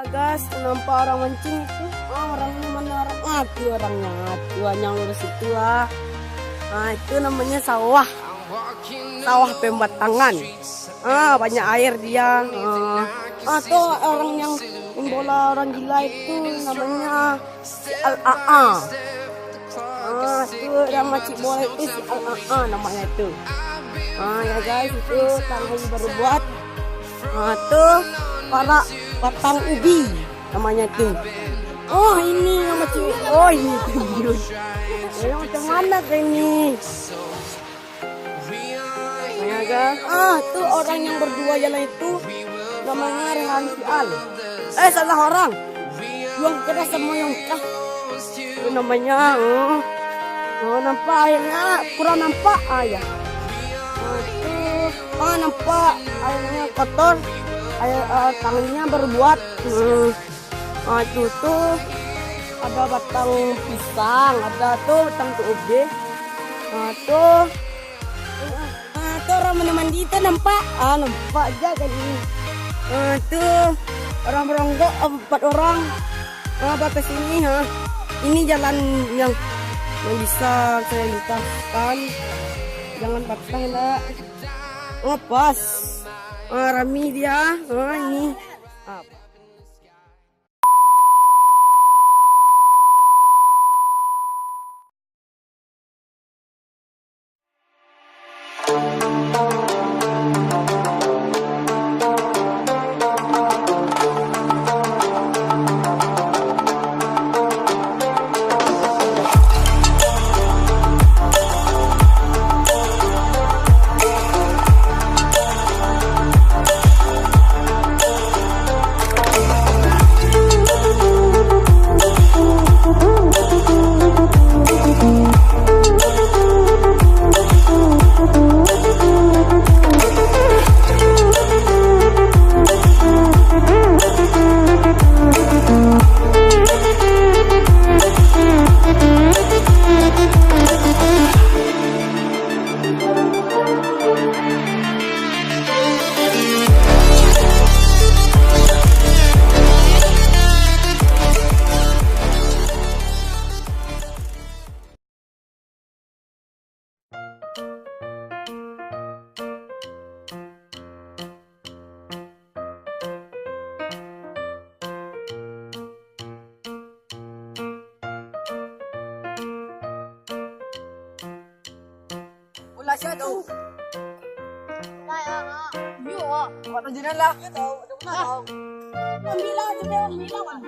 Guys, nampak orang mancing itu. Orangnya mana orang? Itu orangnya. Tuanya lurus itu lah. Itu namanya sawah. Sawah pembatangan. Banyak air dia. Tuh orang yang bola orang gila itu namanya si Al-AA. Itu nama cik bola itu si Al-AA namanya itu. Ya guys, itu tangan baru buat. Tuh para batang ubi namanya itu. Ini nama cik. Ini tuyul. Macam mana kayak ini? Ya guys. Tuh orang yang berdua jalan itu namanya Rehan Fial. Salah orang. Yang kira sama yang kah. Itu namanya. Nampak airnya kurang nampak ya. Nampak airnya kotor. Tangannya berbuat. Itu tuh ada batang pisang, ada tuh batang ubi. Tuh orang mandi itu nampak. Nampak aja kan ini. Tuh orang beronggok 4 orang. Batas ini ini jalan yang bisa saya lintaskan. Jangan patah enggak. Pas. Rami dia. Ini. Wala siya daw. Wala din ang laki daw. Ang bilang, ang bilang.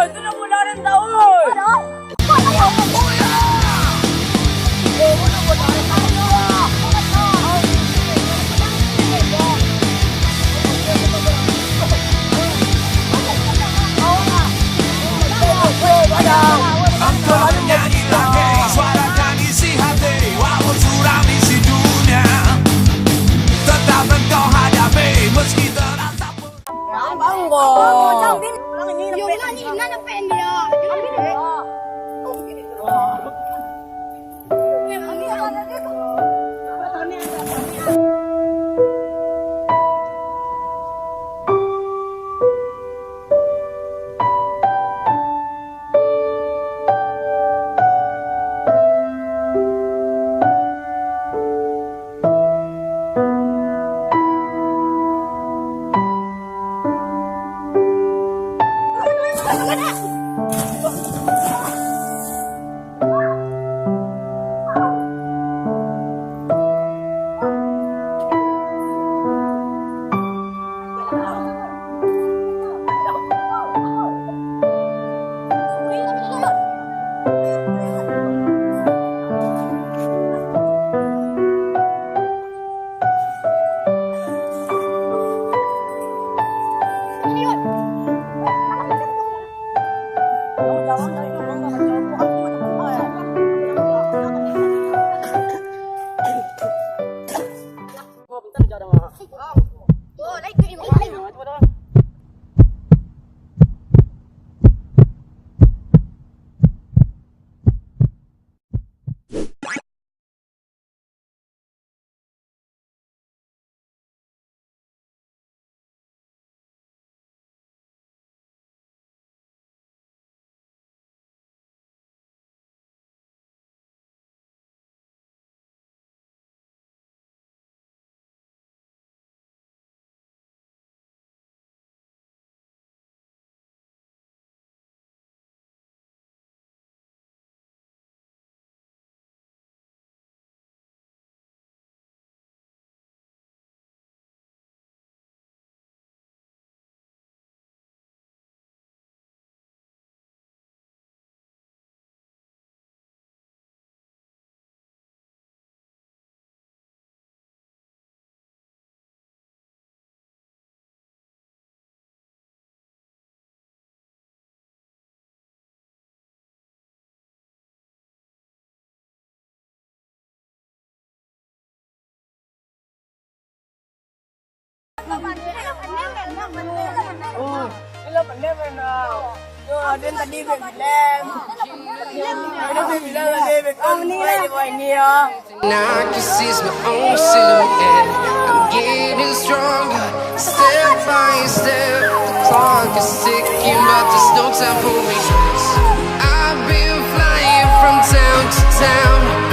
Ito na muna rin daw! Ano? Ang nyanyi lagi, suara nyanyi si hati, walau suram isi dunia, tetap engkau hadapi meski terasa Banggo! Yung nani na dia. Oh, like ni mo. Oh, ilo pandai na. Yo, din tadi film. Ada film lagi, oh ni lah. Now I can see my own silhouette. I'm getting stronger, step by step. The clock is ticking, but there's no time for me. I've been flying from town to town.